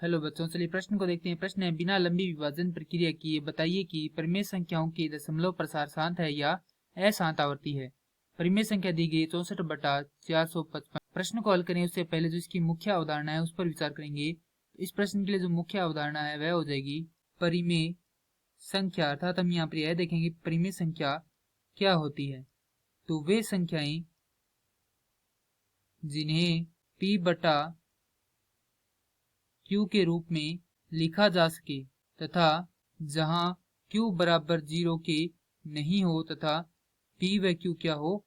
Hello बच्चों, चलिए प्रश्न को देखते हैं। प्रश्न है, बिना लंबी विभाजन प्रक्रिया किए बताइए कि परिमेय संख्याओं की दशमलव प्रसार शांत है या अशांत आवर्ती है। परिमेय संख्या दी गई 64/455। प्रश्न को हल करें उससे पहले जो इसकी मुख्य अवधारणा है उस पर विचार करेंगे। इस प्रश्न के लिए जो मुख्य अवधारणा है वह हो जाएगी परिमेय संख्या, अर्थात हम यहाँ पर यह देखेंगे परिमेय संख्या क्या होती है। तो वे संख्याएं जिन्हें p बटा q के रूप में लिखा जा सके तथा जहां q बराबर 0 के नहीं हो तथा p व q क्या हो,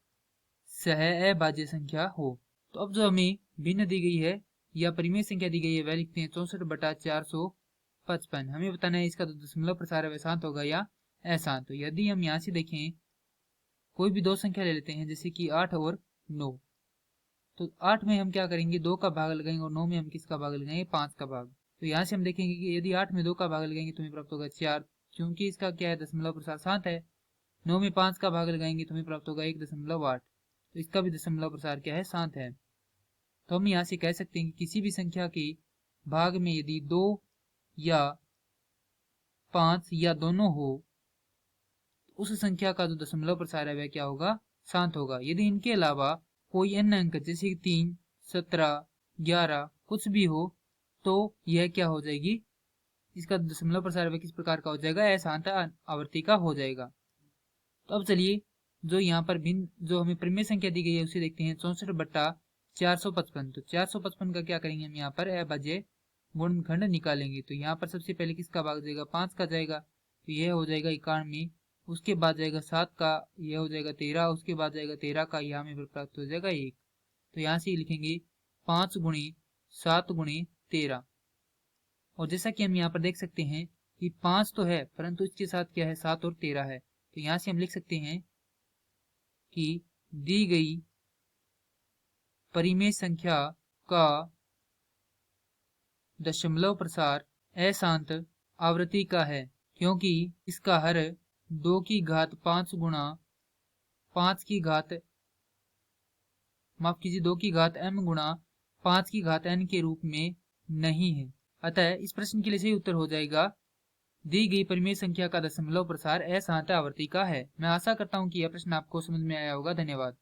सह अभाज्य संख्या हो। तो अब जो हमें भिन्न दी गई है या परिमेय संख्या दी गई है वह लिखते हैं 64/455। हमें बताना है इसका जो दशमलव प्रसार है वह शांत होगा या अशांत। तो यदि हम यहाँ से देखें, कोई भी दो संख्या ले लेते हैं जैसे कि 8 और 9। तो 8 में हम क्या करेंगे, 2 का भाग लगाएंगे और 9 में हम किसका भाग लगाएंगे, 5 का भाग। तो यहाँ से हम देखेंगे कि यदि 8 में 2 का भाग लगाएंगे तो हमें प्राप्त होगा 4, क्योंकि इसका क्या है, दशमलव प्रसार शांत है। 9 में 5 का भाग लगाएंगे तो हमें प्राप्त होगा 1.8, तो इसका भी दशमलव प्रसार क्या है, शांत है। तो हम यहाँ से कह सकते हैं कि किसी भी संख्या के भाग में यदि 2 या 5 या दोनों हो तो उस संख्या का जो दशमलव प्रसार है वह क्या होगा, शांत होगा। यदि इनके अलावा कोई अन्य अंक जैसे 3, 17, 11 कुछ भी हो तो यह क्या हो जाएगी, इसका दशमलव प्रसार वह किस प्रकार का हो जाएगा, अशांत आवर्ती का हो जाएगा। तो अब चलिए जो यहाँ पर भिन्न जो हमें परिमेय संख्या दी गई है उसे देखते हैं 64/455। तो 455 का क्या करेंगे, हम यहाँ पर अभाज्य गुणनखंड निकालेंगे। तो यहाँ पर सबसे पहले किसका भाग जाएगा, 5 का जाएगा, तो यह हो जाएगा 91। उसके बाद जाएगा 7 का, यह हो जाएगा 13। उसके बाद जाएगा 13 का, यह हमें प्राप्त हो जाएगा 1। तो यहाँ से लिखेंगे 5 गुणे 7 गुणे 13। और जैसा कि हम यहाँ पर देख सकते हैं कि 5 तो है परंतु इसके साथ क्या है, 7 और 13 है। तो यहाँ से हम लिख सकते हैं कि दी गई परिमेय संख्या का दशमलव प्रसार अशांत आवृत्ति का है, क्योंकि इसका हर 2 की घात 5 गुणा 5 की घात माफ कीजिए 2 की घात m गुणा 5 की घात n के रूप में नहीं है। अतः इस प्रश्न के लिए सही उत्तर हो जाएगा, दी गई परिमेय संख्या का दशमलव प्रसार अशांत आवर्ती का है। मैं आशा करता हूं कि यह प्रश्न आपको समझ में आया होगा। धन्यवाद।